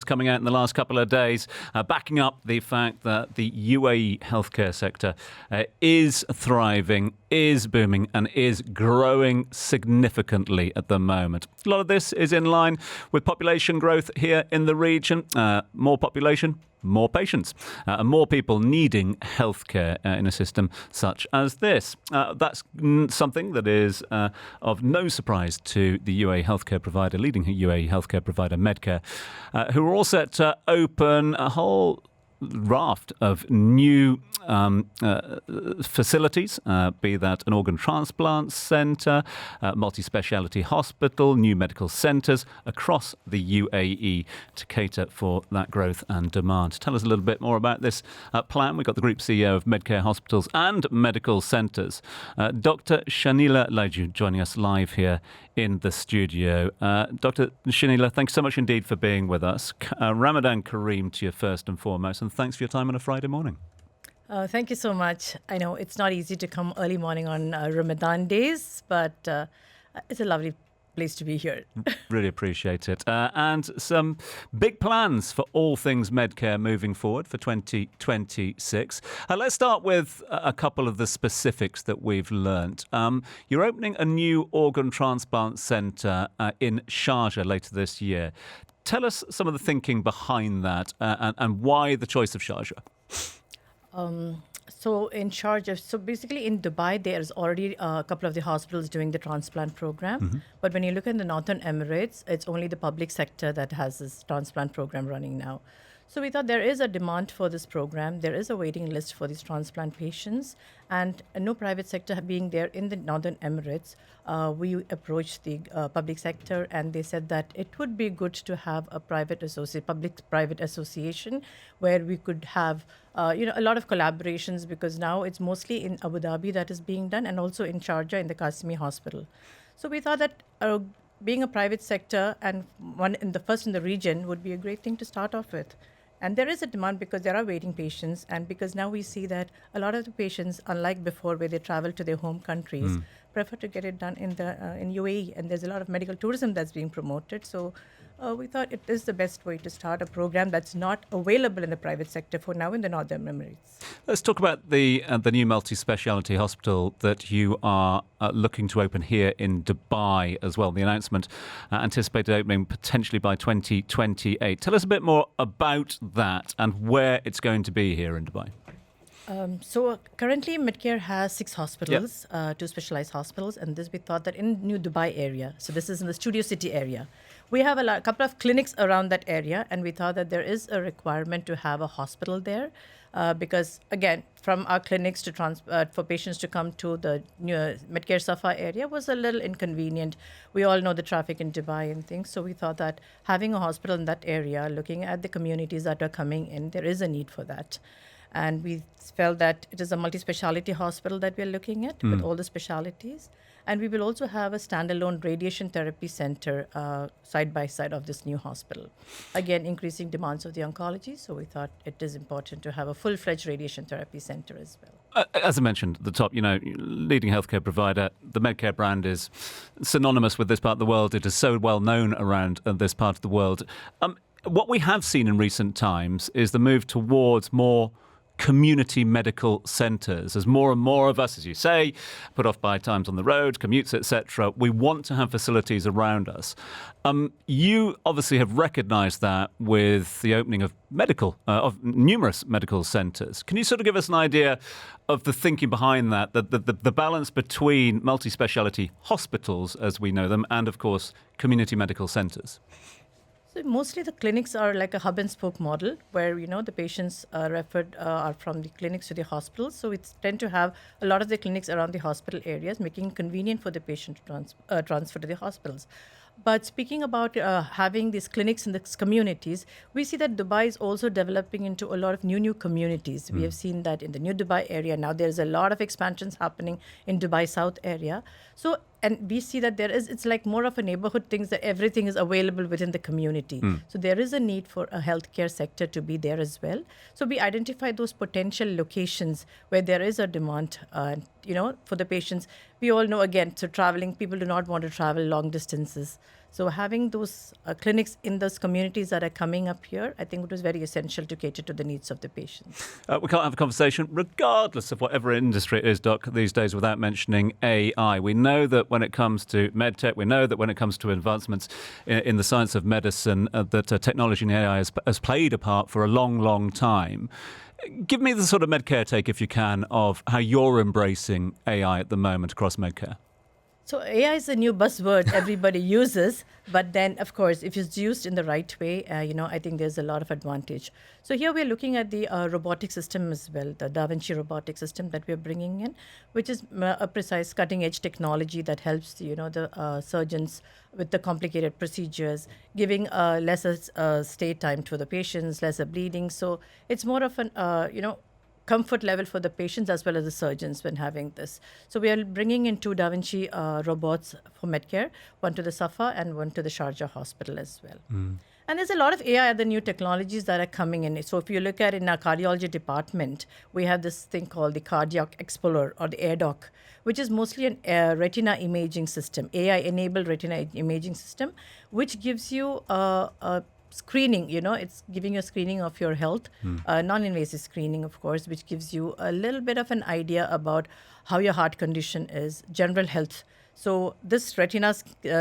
coming out in the last couple of days, backing up the fact that the UAE healthcare sector is thriving, is booming, and is growing significantly at the moment. A lot of this is in line with population growth here in the region. More population, more patients, and more people needing healthcare in a system such as this. That's something that is of no surprise to the UAE healthcare provider, leading UAE healthcare provider Medcare, who are all set to open a whole raft of new facilities, be that an organ transplant centre, multispecialty hospital, new medical centres across the UAE to cater for that growth and demand. Tell us a little bit more about this plan. We've got the Group CEO of Medcare Hospitals and Medical Centres, Dr. Shanila Laiju, joining us live here in the studio. Dr. Shanila, thanks so much indeed for being with us. Ramadan Kareem to you first and foremost, and thanks for your time on a Friday morning. Thank you so much. I know it's not easy to come early morning on Ramadan days, but it's a lovely place to be here. Really appreciate it. And some big plans for all things Medcare moving forward for 2026. Let's start with a couple of the specifics that we've learnt. You're opening a new organ transplant centre in Sharjah later this year. Tell us some of the thinking behind that and why the choice of Sharjah. So in Sharjah, so basically in Dubai, there's already a couple of the hospitals doing the transplant program. Mm-hmm. But when you look in the Northern Emirates, it's only the public sector that has this transplant program running now. So we thought there is a demand for this program. There is a waiting list for these transplant patients, and no private sector being there in the Northern Emirates, we approached the public sector, and they said that it would be good to have a public-private association where we could have a lot of collaborations, because now it's mostly in Abu Dhabi that is being done, and also in Sharjah in the Qasimi Hospital. So we thought that being a private sector and first in the region would be a great thing to start off with. And there is a demand because there are waiting patients, and because now we see that a lot of the patients, unlike before where they travel to their home countries, prefer to get it done in UAE, and there's a lot of medical tourism that's being promoted. So we thought it is the best way to start a program that's not available in the private sector for now in the Northern Emirates. Let's talk about the new multi-specialty hospital that you are looking to open here in Dubai as well. The announcement anticipated opening potentially by 2028. Tell us a bit more about that and where it's going to be here in Dubai. So currently Medcare has 6 hospitals, 2 specialized hospitals, and this we thought that in New Dubai area, so this is in the Studio City area, we have a couple of clinics around that area, and we thought that there is a requirement to have a hospital there because, again, from our clinics to for patients to come to the new Medcare Safa area was a little inconvenient. We all know the traffic in Dubai and things, so we thought that having a hospital in that area, looking at the communities that are coming in, there is a need for that. And we felt that it is a multi-specialty hospital that we're looking at with all the specialities. And we will also have a standalone radiation therapy center side by side of this new hospital. Again, increasing demands of the oncology. So we thought it is important to have a full-fledged radiation therapy center as well. As I mentioned at the top, leading healthcare provider, the Medcare brand is synonymous with this part of the world. It is so well known around this part of the world. What we have seen in recent times is the move towards more community medical centres. As more and more of us, as you say, put off by times on the road, commutes, etc., we want to have facilities around us. You obviously have recognised that with the opening of numerous medical centres. Can you sort of give us an idea of the thinking behind that, the balance between multi-speciality hospitals, as we know them, and of course community medical centres? Mostly the clinics are like a hub and spoke model where, the patients referred are from the clinics to the hospitals. So we tend to have a lot of the clinics around the hospital areas, making it convenient for the patient to transfer to the hospitals. But speaking about having these clinics in the communities, we see that Dubai is also developing into a lot of new communities. We have seen that in the New Dubai area. Now there's a lot of expansions happening in Dubai South area. So, and we see that it's like more of a neighborhood things that everything is available within the community. So there is a need for a healthcare sector to be there as well. So we identify those potential locations where there is a demand, for the patients. We all know, again, so traveling, people do not want to travel long distances. So having those clinics in those communities that are coming up here, I think it was very essential to cater to the needs of the patients. We can't have a conversation, regardless of whatever industry it is, Doc, these days without mentioning AI. We know that when it comes to medtech, we know that when it comes to advancements in the science of medicine, that technology and AI has played a part for a long, long time. Give me the sort of Medcare take, if you can, of how you're embracing AI at the moment across Medcare. So AI is a new buzzword everybody uses, but then, of course, if it's used in the right way, I think there's a lot of advantage. So here we're looking at the robotic system as well, the Da Vinci robotic system that we're bringing in, which is a precise cutting-edge technology that helps, the surgeons with the complicated procedures, giving lesser stay time to the patients, lesser bleeding. So it's more of an, comfort level for the patients as well as the surgeons when having this. So we are bringing in 2 Da Vinci robots for Medcare, one to the Safa and one to the Sharjah hospital as well. And there's a lot of AI other new technologies that are coming in. So if you look at in our cardiology department, we have this thing called the Cardiac Explorer or the AirDoc, which is mostly an retina imaging system, AI-enabled retina imaging system, which gives you a screening, it's giving you a screening of your health, non-invasive screening, of course, which gives you a little bit of an idea about how your heart condition is, general health. So this retina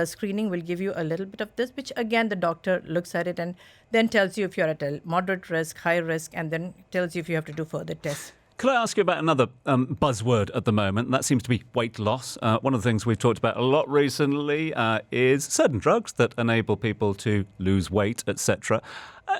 screening will give you a little bit of this, which again, the doctor looks at it and then tells you if you're at a moderate risk, high risk, and then tells you if you have to do further tests. Could I ask you about another buzzword at the moment? And that seems to be weight loss. One of the things we've talked about a lot recently is certain drugs that enable people to lose weight, etc.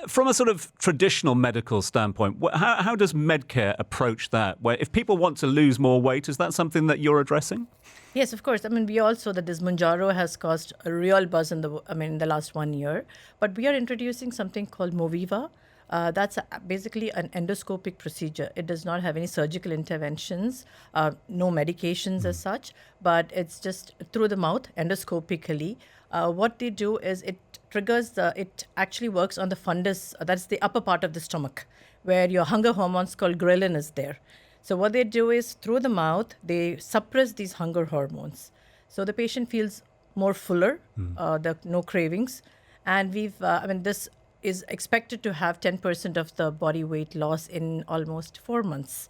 From a sort of traditional medical standpoint, how does Medcare approach that? Where if people want to lose more weight, is that something that you're addressing? Yes, of course. I mean, we also that this Mounjaro has caused a real buzz in the last 1 year. But we are introducing something called Moviva. That's basically an endoscopic procedure. It does not have any surgical interventions, no medications as such, but it's just through the mouth, endoscopically. What they do is it it actually works on the fundus, that's the upper part of the stomach, where your hunger hormones called ghrelin is there. So what they do is through the mouth, they suppress these hunger hormones. So the patient feels more fuller, no cravings. And this is expected to have 10% of the body weight loss in almost 4 months.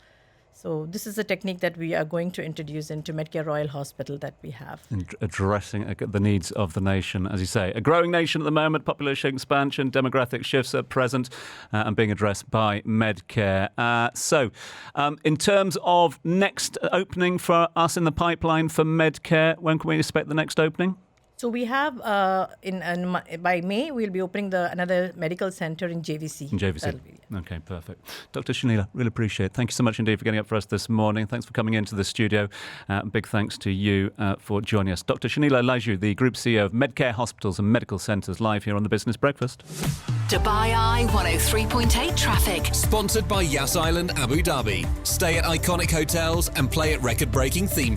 So this is a technique that we are going to introduce into Medcare Royal Hospital that we have. Addressing the needs of the nation, as you say. A growing nation at the moment, population expansion, demographic shifts are present and being addressed by Medcare. So in terms of next opening for us in the pipeline for Medcare, when can we expect the next opening? So we have, by May, we'll be opening another medical center in JVC. In JVC. Okay, perfect. Dr. Shanila, really appreciate it. Thank you so much indeed for getting up for us this morning. Thanks for coming into the studio. Big thanks to you for joining us. Dr. Shanila Laiju, the Group CEO of Medcare Hospitals and Medical Centres, live here on the Business Breakfast. Dubai Eye 103.8 traffic. Sponsored by Yas Island Abu Dhabi. Stay at iconic hotels and play at record-breaking theme